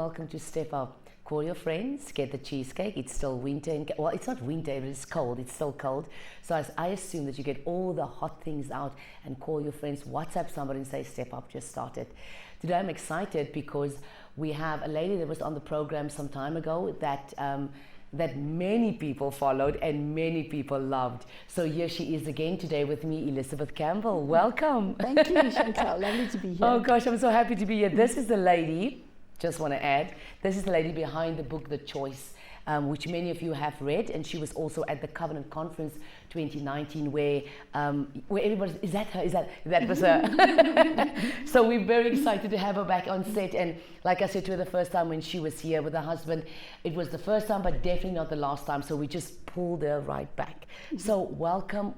welcome to Step Up. Call your friends, get the cheesecake. It's still winter. Well, it's not winter, but it's cold. It's still cold. So I assume that you get all the hot things out and call your friends, WhatsApp somebody and say, Step Up just started. Today I'm excited because we have a lady that was on the program some time ago that many people followed and many people loved. So here she is again today with me, Elizabeth Campbell. Welcome. Thank you, Chantal. Lovely to be here. Oh gosh, I'm so happy to be here. This is the lady, just want to add, this is the lady behind the book, The Choice, which many of you have read, and she was also at the Covenant Conference 2019 where everybody, is that her? That was her. So we're very excited to have her back on set, and like I said to her the first time when she was here with her husband, it was the first time but definitely not the last time, so we just pulled her right back. So welcome.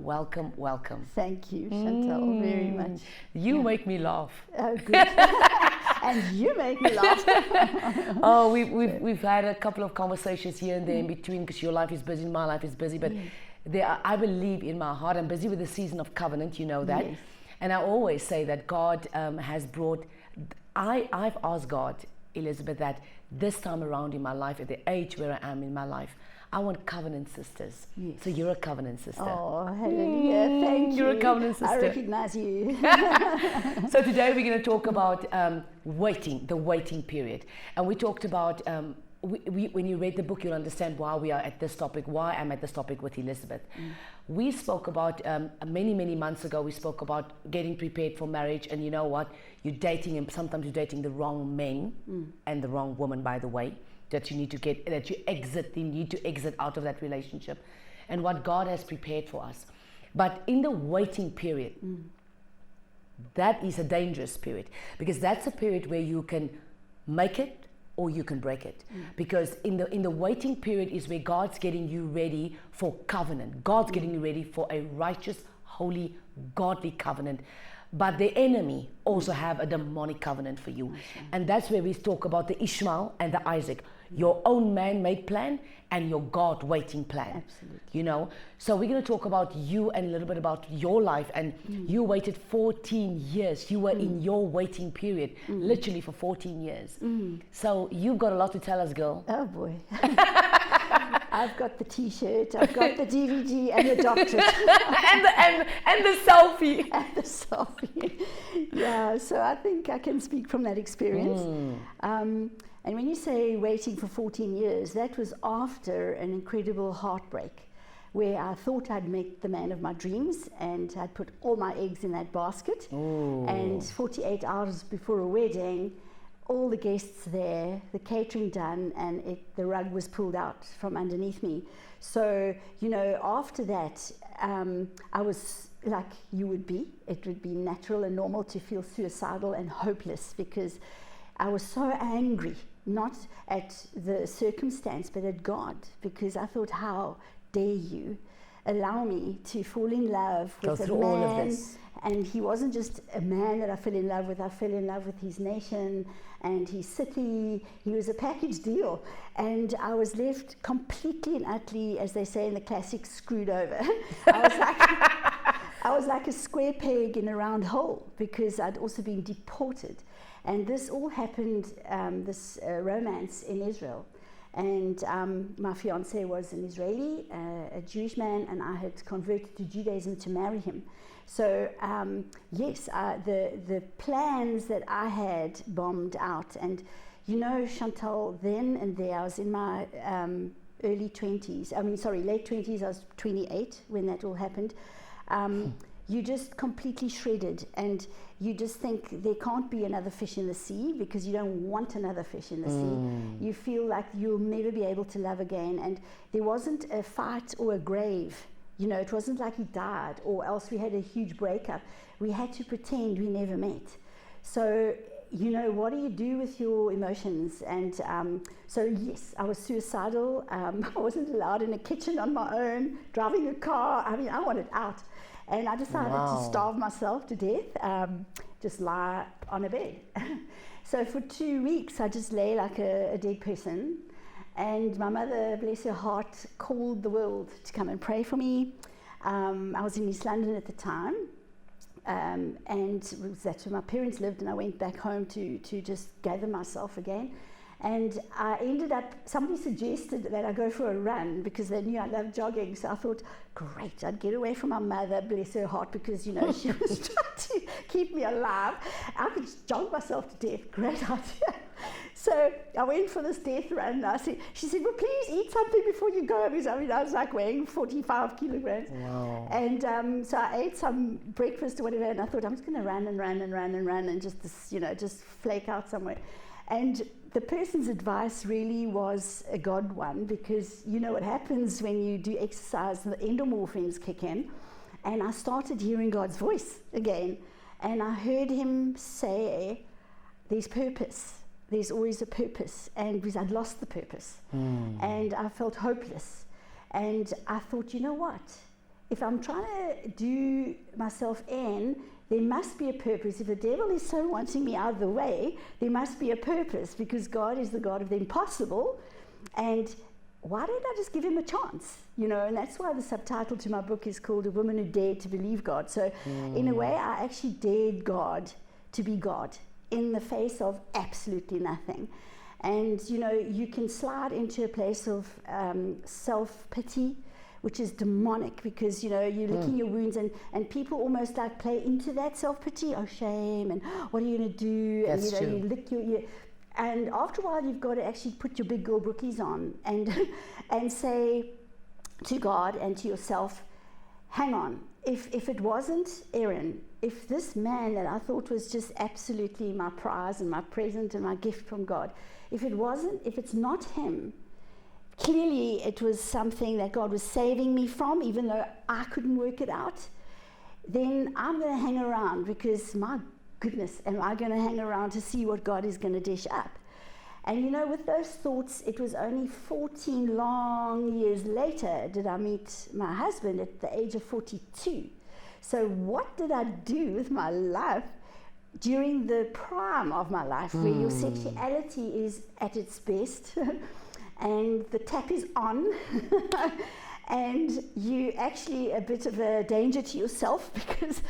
Thank you, Chantal, very much. You make me laugh. Oh, good. And you make me laugh. Oh, we've had a couple of conversations here and there in between, because your life is busy, my life is busy, but I believe in my heart, I'm busy with the season of covenant, you know that. Yes. And I always say that God has brought, I've asked God, Elizabeth, that this time around in my life, at the age where I am in my life, I want covenant sisters. Yes. So you're a covenant sister. Oh, hallelujah. Thank you. You're a covenant sister. I recognize you. So today we're going to talk about the waiting period. And we talked about, when you read the book, you'll understand why we are at this topic, why I'm at this topic with Elizabeth. We spoke about, many months ago, we spoke about getting prepared for marriage. And you know what? You're dating, and sometimes you're dating the wrong men and the wrong woman, by the way. That you need to exit out of that relationship, and what God has prepared for us. But in the waiting period, that is a dangerous period, because that's a period where you can make it or you can break it. Because in the waiting period is where God's getting you ready for covenant. God's getting you ready for a righteous, holy, godly covenant. But the enemy also have a demonic covenant for you. And that's where we talk about the Ishmael and the Isaac. Your own man-made plan and your God-waiting plan. Absolutely. You know? So we're going to talk about you and a little bit about your life. And you waited 14 years. You were in your waiting period, literally for 14 years. So you've got a lot to tell us, girl. Oh, boy. I've got the T-shirt, I've got the DVD and the doctorate. and the selfie. And the selfie. Yeah, so I think I can speak from that experience. And when you say waiting for 14 years, that was after an incredible heartbreak, where I thought I'd make the man of my dreams, and I'd put all my eggs in that basket. And 48 hours before a wedding, all the guests there, the catering done, and the rug was pulled out from underneath me. So, you know, after that, I was like you would be. It would be natural and normal to feel suicidal and hopeless, because I was so angry, not at the circumstance, but at God, because I thought, how dare you allow me to fall in love with a man? All of this. And he wasn't just a man that I fell in love with. I fell in love with his nation and his city. He was a package deal. And I was left completely and utterly, as they say in the classics, screwed over. I was like a square peg in a round hole, because I'd also been deported. And this all happened, this romance in Israel. And my fiancé was an Israeli, a Jewish man, and I had converted to Judaism to marry him. So yes, the plans that I had bombed out. And you know, Chantal, then and there, I was in my late 20s. I was 28 when that all happened. You just completely shredded, and you just think there can't be another fish in the sea, because you don't want another fish in the sea. You feel like you'll never be able to love again, and there wasn't a fight or a grave. You know, it wasn't like he died, or else we had a huge breakup. We had to pretend we never met. So, you know, what do you do with your emotions? And so yes, I was suicidal. I wasn't allowed in a kitchen on my own, driving a car. I mean, I wanted out. And I decided to starve myself to death, just lie on a bed. So for 2 weeks, I just lay like a dead person. And my mother, bless her heart, called the world to come and pray for me. I was in East London at the time. And that's where my parents lived, and I went back home to just gather myself again. And I ended up, somebody suggested that I go for a run because they knew I loved jogging. So I thought, great, I'd get away from my mother, bless her heart, because, you know, she was trying to keep me alive. I could jog myself to death. Great idea. So I went for this death run. She said, well, please eat something before you go. Because I was like weighing 45 kilograms. Wow. And so I ate some breakfast or whatever, and I thought, I'm just going to run and just flake out somewhere. And the person's advice really was a God one, because you know what happens when you do exercise, the endomorphins kick in. And I started hearing God's voice again. And I heard him say, there's purpose. There's always a purpose. And because I'd lost the purpose. And I felt hopeless. And I thought, you know what? If I'm trying to do myself in, there must be a purpose. If the devil is so wanting me out of the way, there must be a purpose, because God is the God of the impossible. And why don't I just give him a chance? You know, and that's why the subtitle to my book is called A Woman Who Dared to Believe God. So in a way, I actually dared God to be God in the face of absolutely nothing. And, you know, you can slide into a place of self-pity, which is demonic, because, you know, you're licking your wounds, and people almost like play into that self-pity. Oh, shame, and what are you going to do? That's and, you know, true. you lick your and after a while, you've got to actually put your big girl brookies on and say to God and to yourself, hang on, if it wasn't Aaron, if this man that I thought was just absolutely my prize and my present and my gift from God, if it's not him, clearly it was something that God was saving me from, even though I couldn't work it out, then I'm going to hang around, because my goodness, am I going to hang around to see what God is going to dish up? And you know, with those thoughts, it was only 14 long years later did I meet my husband at the age of 42. So what did I do with my life during the prime of my life, where your sexuality is at its best and the tap is on and you actually a bit of a danger to yourself, because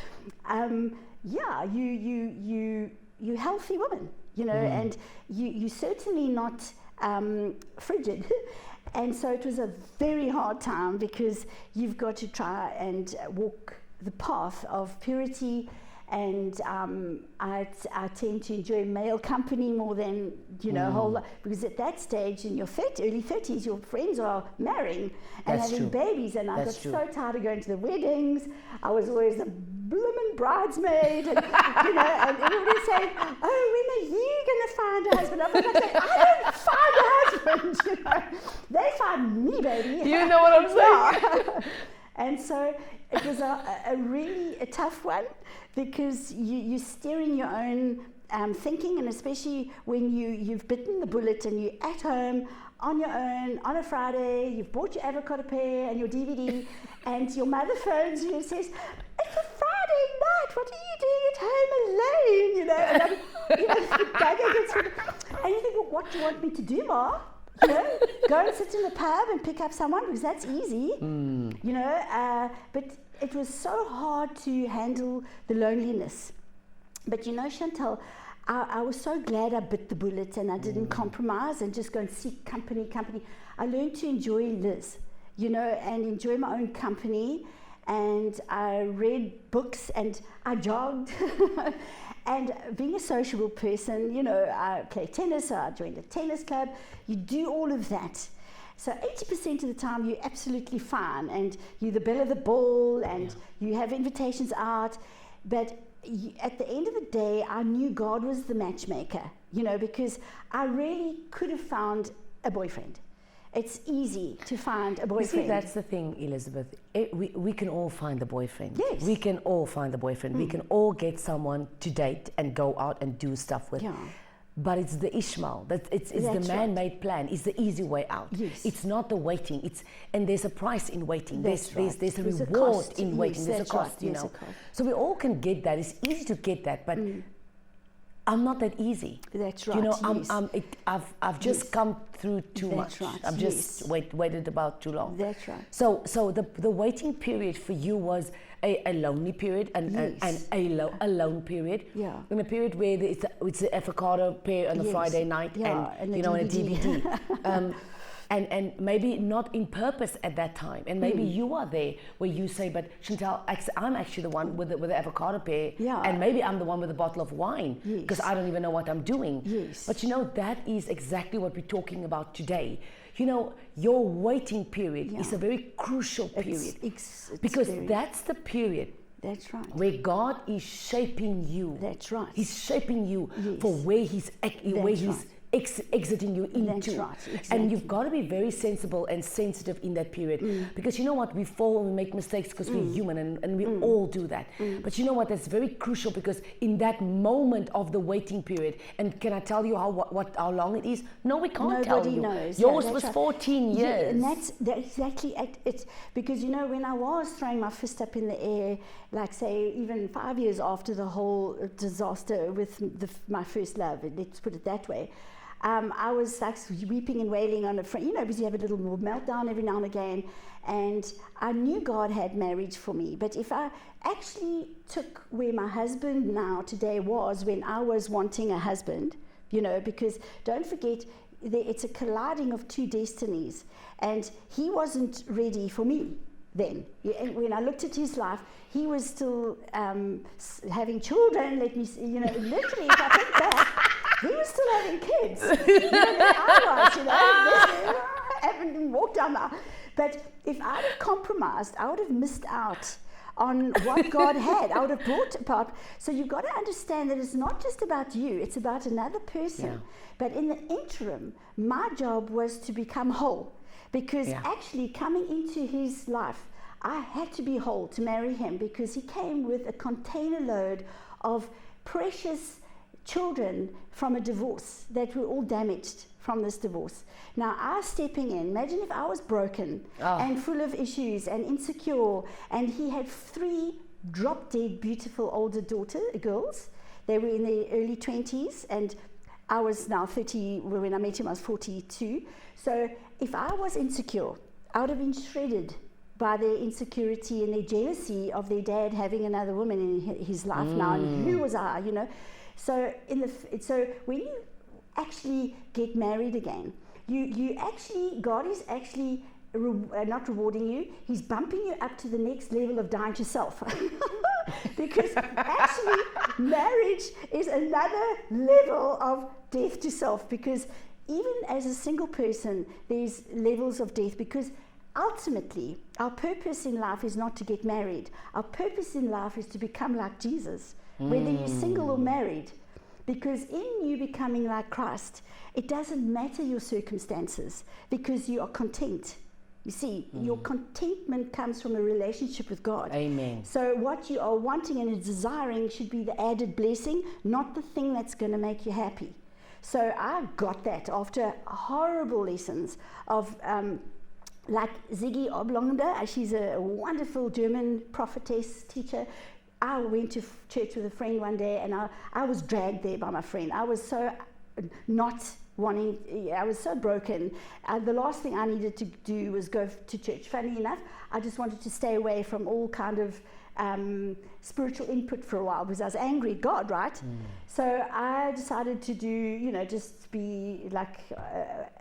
you're healthy woman, you know, and you certainly not frigid. And so it was a very hard time, because you've got to try and walk the path of purity. And I tend to enjoy male company more than, you know, whole lot, because at that stage in your early 30s, your friends are marrying and having babies, and I got so tired of going to the weddings. I was always a blooming bridesmaid, and you know, and everybody saying, "Oh, when are you going to find a husband?" I'm like, I don't find a husband, you know. They find me, baby. You know what I'm saying? And so it was a really tough one, because you're steering your own thinking, and especially when you've bitten the bullet and you're at home on your own on a Friday, you've bought your avocado pear and your DVD, and your mother phones you and says, "It's a Friday night, what are you doing at home alone?" You know, and the dagger gets and you think, well, what do you want me to do, Ma? You know, go and sit in the pub and pick up someone, because that's easy. You know, but it was so hard to handle the loneliness. But you know, Chantal, I was so glad I bit the bullet and I didn't compromise and just go and seek company. I learned to enjoy Liz, you know, and enjoy my own company. And I read books and I jogged. And being a sociable person, you know, I play tennis, so I joined a tennis club. You do all of that. So 80% of the time you're absolutely fine, and you're the belle of the ball, and you have invitations out. But at the end of the day, I knew God was the matchmaker, you know, because I really could have found a boyfriend. It's easy to find a boyfriend. You see, that's the thing, Elizabeth. We can all find a boyfriend. Yes. We can all find a boyfriend. We can all get someone to date and go out and do stuff with. Yeah. But it's the Ishmael. It's the man-made plan. It's the easy way out. Yes. It's not the waiting. And there's a price in waiting. That's There's a There's a reward cost. in waiting. Yes, There's a that's cost, right. you There's know. a cost. So we all can get that. It's easy to get that, but I'm not that easy. That's right. You know, yes. I've just come through too That's much. right, I've just waited about too long. That's right. So the waiting period for you was a lonely period and a lone period. Yeah. In a period where it's the avocado pair on a Yes. Friday night and you the know, and a DVD. DVD. And maybe not in purpose at that time. And maybe you are there where you say, but Chantal, I'm actually the one with the avocado pear. Yeah. And maybe I'm the one with a bottle of wine because Yes. I don't even know what I'm doing. Yes. But you know, that is exactly what we're talking about today. You know, your waiting period is a very crucial period It's because very- that's the period That's right. where God is shaping you. That's right. He's shaping you Yes. for where He's right. exiting you into. That's right, And you've exactly. got to be very sensible and sensitive in that period. Because you know what? We fall and we make mistakes because we're human and we all do that. But you know what? That's very crucial because in that moment of the waiting period, and can I tell you how long it is? No, we can't tell Nobody you. knows. Yours that's was right. 14 years. Yeah, and that's exactly it. Because you know, when I was throwing my fist up in the air, like say even 5 years after the whole disaster with my first love, let's put it that way, I was like weeping and wailing on a friend, you know, because you have a little meltdown every now and again. And I knew God had marriage for me. But if I actually took where my husband now today was when I was wanting a husband, you know, because don't forget, it's a colliding of two destinies. And he wasn't ready for me then. And when I looked at his life, he was still having children, let me see, you know, literally, if I think back, he was still having kids. You know, than I was, you know. I haven't even walked down the aisle. But if I'd have compromised, I would have missed out on what God had. I would have brought about. So you've got to understand that it's not just about you, it's about another person. Yeah. But in the interim, my job was to become whole. Because actually coming into his life, I had to be whole to marry him because he came with a container load of precious children from a divorce that were all damaged from this divorce. Now I was stepping in. Imagine if I was broken and full of issues and insecure, and he had 3 drop-dead beautiful older girls. They were in their early 20s and I was now 30. When I met him I was 42. So if I was insecure, I would have been shredded by their insecurity and their jealousy of their dad having another woman in his life now, and who was I, you know? So so when you actually get married again, you actually, God is actually not rewarding you, he's bumping you up to the next level of dying to self. Because actually marriage is another level of death to self, because even as a single person there's levels of death, because ultimately our purpose in life is not to get married. Our purpose in life is to become like Jesus, whether you're single or married. Because in you becoming like Christ, it doesn't matter your circumstances, because you are content. You see, your contentment comes from a relationship with God. Amen. So what you are wanting and desiring should be the added blessing, not the thing that's going to make you happy. So I got that after horrible lessons of like Ziggy Oblongda. She's a wonderful German prophetess teacher. I went to church with a friend one day, and I was dragged there by my friend. I was so not wanting, I was so broken. The last thing I needed to do was go to church. Funny enough, I just wanted to stay away from all kind of spiritual input for a while, because I was angry at God, right? So I decided to do, you know, just be like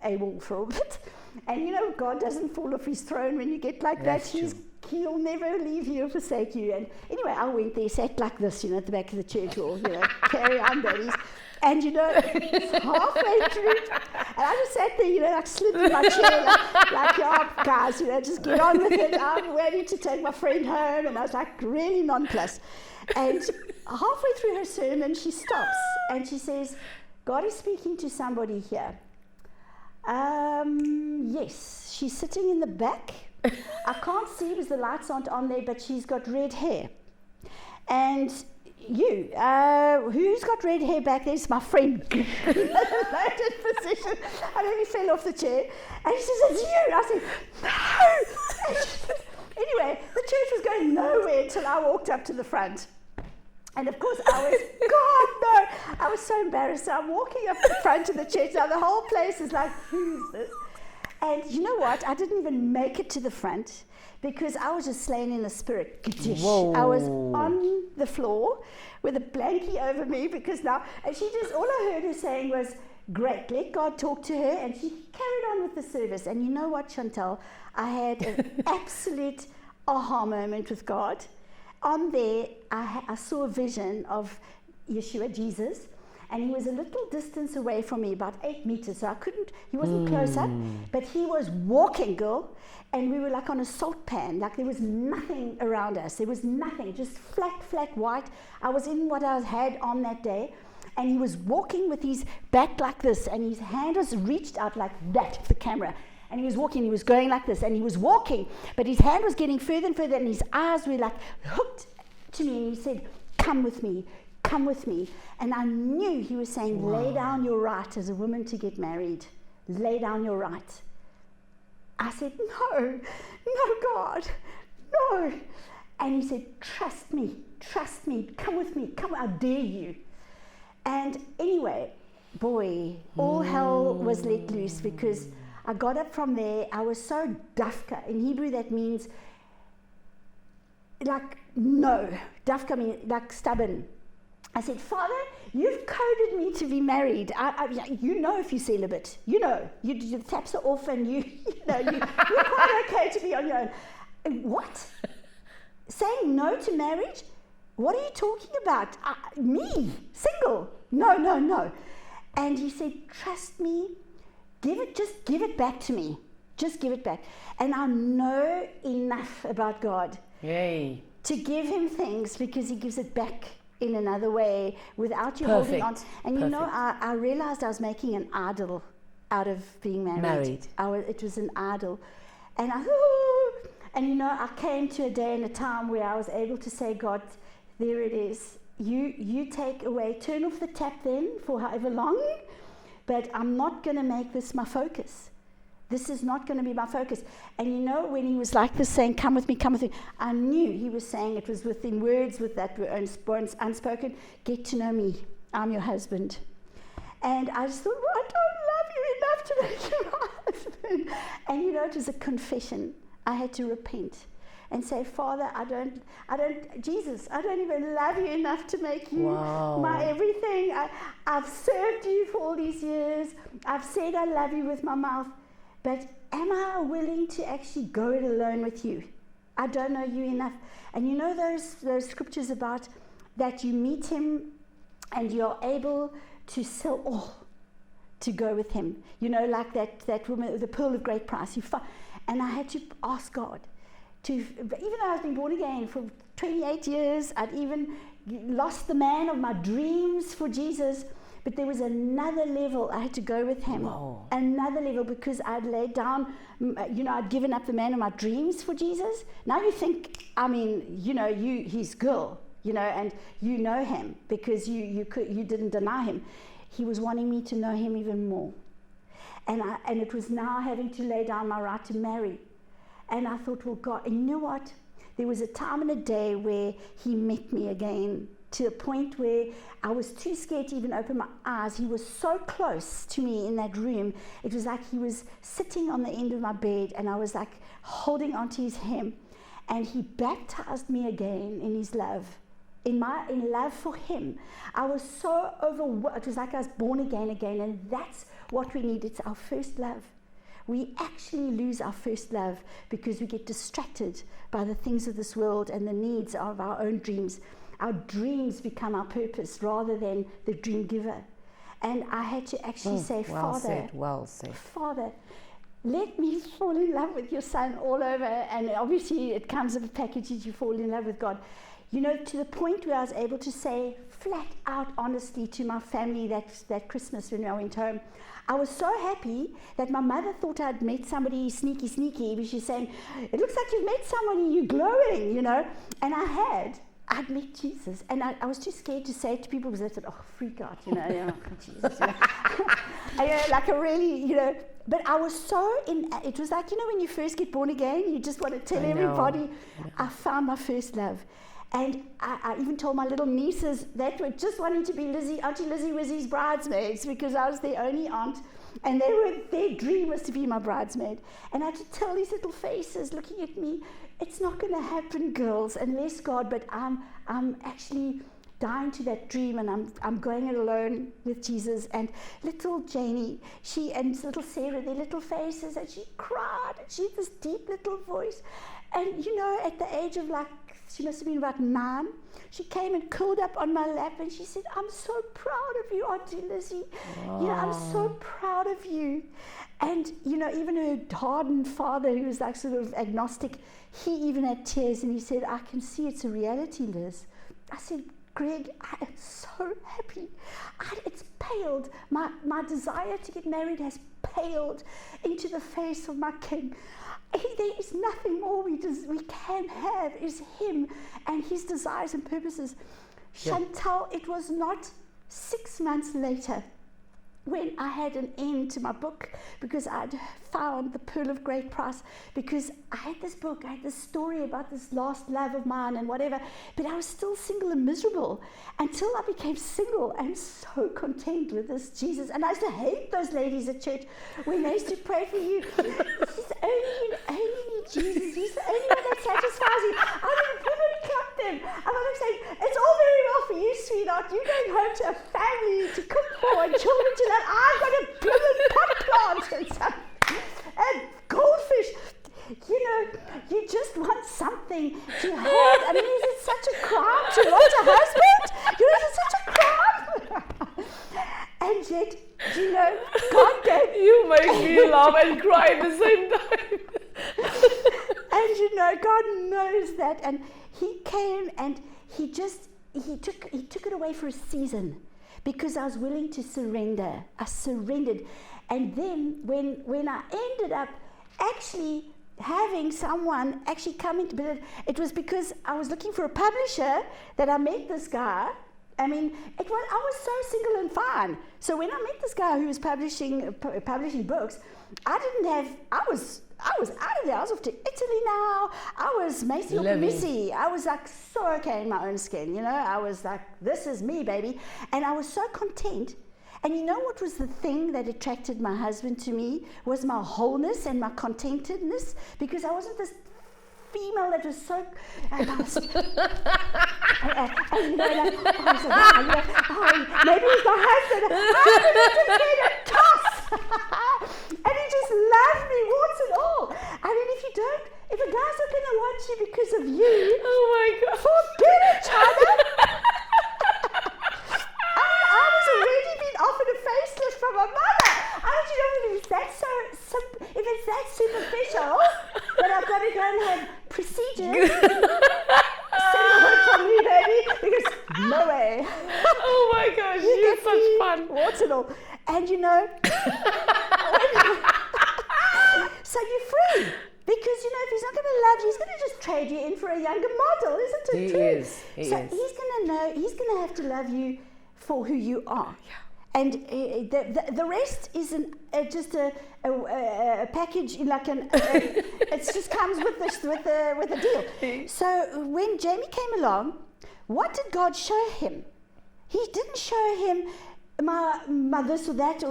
AWOL for a bit. And you know, God doesn't fall off his throne when you get like That's that. He'll never leave you or forsake you. And anyway, I went there, sat like this, you know, at the back of the church, or, you know, carry on, babies. And, you know, halfway through, and I just sat there, you know, like slipped in my chair, like, yeah, guys, you know, just get on with it. I'm ready to take my friend home. And I was like really nonplussed. And halfway through her sermon, she stops and she says, God is speaking to somebody here. Yes, she's sitting in the back. I can't see because the lights aren't on there, but she's got red hair. And you, who's got red hair back there? It's my friend. Loaded position. I nearly fell off the chair. And she says, it's you. I said, no. Anyway, the church was going nowhere until I walked up to the front. And of course, I was so embarrassed. So I'm walking up the front of the church. Now the whole place is like, who's this? And you know what? I didn't even make it to the front because I was just slain in the spirit. Whoa. I was on the floor with a blankie over me because now, and she just, all I heard her saying was, great, let God talk to her. And she carried on with the service. And you know what, Chantal? I had an absolute aha moment with God. On there, I saw a vision of Yeshua, Jesus, and he was a little distance away from me, about 8 meters, so he wasn't close up, but he was walking, girl, and we were like on a salt pan, like there was nothing around us, there was nothing, just flat white. I was in what I had on that day, and he was walking with his back like this, and his hand was reached out like that, the camera. And he was walking, he was going like this, and he was walking, but his hand was getting further and further, and his eyes were like hooked to me, and he said, come with me, come with me. And I knew he was saying, lay down your right as a woman to get married. Lay down your right. I said, no, God, no. And he said, trust me, come with me, come, I dare you. And anyway, boy, all hell was let loose because I got up from there. I was so dafka. In Hebrew, that means like no. Dafka means like stubborn. I said, Father, you've coded me to be married. You know if you're celibate. You know. The taps are off and you're quite okay to be on your own. What? Saying no to marriage? What are you talking about? Me? Single? No. And he said, trust me. Just give it back to me. Just give it back. And I know enough about God to give him things because he gives it back in another way without you holding on. And you know, I realized I was making an idol out of being married. It was an idol. And I came to a day and a time where I was able to say, God, there it is. You take away, turn off the tap then for however long. But I'm not going to make this my focus. This is not going to be my focus. And you know, when he was like this saying, come with me, I knew he was saying it was within words with that were unspoken, get to know me, I'm your husband. And I just thought, well, I don't love you enough to make you my husband. And you know, it was a confession. I had to repent and say, Father, Jesus, I don't even love you enough to make you my everything. I've served you for all these years. I've said I love you with my mouth, but am I willing to actually go it alone with you? I don't know you enough. And you know those scriptures about that you meet him and you're able to sell all to go with him. You know, like that woman, the pearl of great price. And I had to ask God, even though I've been born again for 28 years, I'd even lost the man of my dreams for Jesus, but there was another level I had to go with him. Another level, because I'd laid down, I'd given up the man of my dreams for Jesus. Now you think, he's girl, and you know him because you didn't deny him. He was wanting me to know him even more. And it was now having to lay down my right to marry. And I thought, well, God, and you know what? There was a time and a day where he met me again to a point where I was too scared to even open my eyes. He was so close to me in that room. It was like he was sitting on the end of my bed and I was like holding onto his hem. And he baptized me again in his love. In love for him. I was so overwhelmed. It was like I was born again. And that's what we need. It's our first love. We actually lose our first love because we get distracted by the things of this world and the needs of our own dreams. Our dreams become our purpose rather than the dream giver. And I had to actually say, well said. Father, let me fall in love with your son all over. And obviously it comes with a package that you fall in love with God. To the point where I was able to say flat out honestly to my family that Christmas when I went home, I was so happy that my mother thought I'd met somebody sneaky, but she's saying, it looks like you've met somebody, you're glowing, And I'd met Jesus. And I was too scared to say it to people because they thought, freak out, Jesus. Like a really, but I was so it was like, when you first get born again, you just want to tell everybody, I found my first love. And I even told my little nieces that were just wanting to be Auntie Lizzie Wizzie's bridesmaids, because I was their only aunt. And their dream was to be my bridesmaid. And I had to tell these little faces looking at me, it's not going to happen, girls, unless God, but I'm actually dying to that dream, and I'm going it alone with Jesus. And little Janie, and little Sarah, their little faces, and she cried, and she had this deep little voice. And at the age of she must have been about 9, she came and curled up on my lap, and she said, I'm so proud of you, Auntie Lizzie. Wow. I'm so proud of you. And even her hardened father, who was like sort of agnostic, he even had tears, and he said, I can see it's a reality, Liz. I said, Greg, I am so happy. It's paled. My desire to get married has paled into the face of my King. There is nothing more we can have is him and his desires and purposes. Yeah. Chantal, it was not 6 months later when I had an end to my book, because I'd found the pearl of great price, because I had this book, I had this story about this lost love of mine and whatever, but I was still single and miserable until I became single and so content with this Jesus. And I used to hate those ladies at church when they used to pray for you. You only need Jesus. He's the only one that satisfies you. I would probably clap them. I would have said, it's all very well for you, sweetheart. You're going home to a family to cook for and children to love. I've got a blooming pot plant and goldfish. You just want something to have. I mean, is it such a crime to want a husband? Is it such a crime? And yet, God gave... You make me laugh and cry at the same time. And God knows that. And he came and he took it away for a season, because I was willing to surrender. I surrendered. And then when I ended up actually having someone actually come into, but it was because I was looking for a publisher that I met this guy. I mean, I was so single and fine. So when I met this guy who was publishing books, I was out of there. I was off to Italy now. I was Macy Missy. I was like so okay in my own skin, I was like, this is me, baby. And I was so content. And what was the thing that attracted my husband to me was my wholeness and my contentedness, because I wasn't this female that was so maybe it's my husband. I'm going to get a toss. And he just loves me, warts and all. I mean, if a guy's not going to want you because of you, Oh my God. forget it, China. I was already being offered a facelift from my mother. I don't know if it's that superficial that I've got to go and have procedures. Send it away from me, baby, because no way. Oh my gosh, you're such fun. Warts and all. And so you're free. Because, if he's not going to love you, he's going to just trade you in for a younger model, isn't it? He too? is. He's going to know, he's going to have to love you for who you are. Yeah. And the rest is just a package, it just comes with the deal. So when Jamie came along, what did God show him? He didn't show him my this or that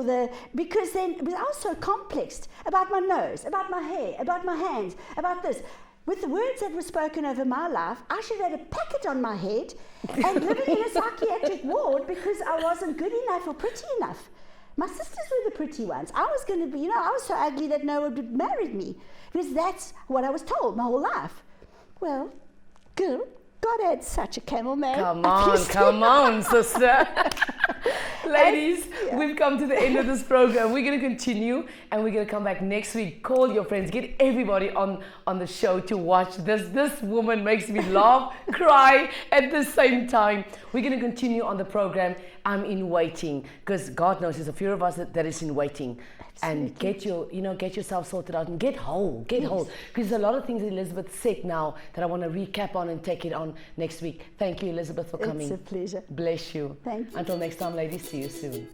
because then I was so complexed about my nose, about my hair, about my hands, about this. With the words that were spoken over my life, I should have had a packet on my head and living in a psychiatric ward because I wasn't good enough or pretty enough. My sisters were the pretty ones. I was going to be, I was so ugly that no one would marry me because that's what I was told my whole life. Well, girl, God had such a camel man. Come on, sister. Ladies, we've come to the end of this program. We're going to continue and we're going to come back next week. Call your friends, get everybody on the show to watch this. This woman makes me laugh, cry at the same time. We're going to continue on the program. I'm in waiting because God knows there's a few of us that is in waiting. Absolutely. And get yourself sorted out and get whole. Because there's a lot of things Elizabeth said now that I want to recap on and take it on next week. Thank you, Elizabeth, for coming. It's a pleasure. Bless you. Thank you. Until next time, ladies, see you soon.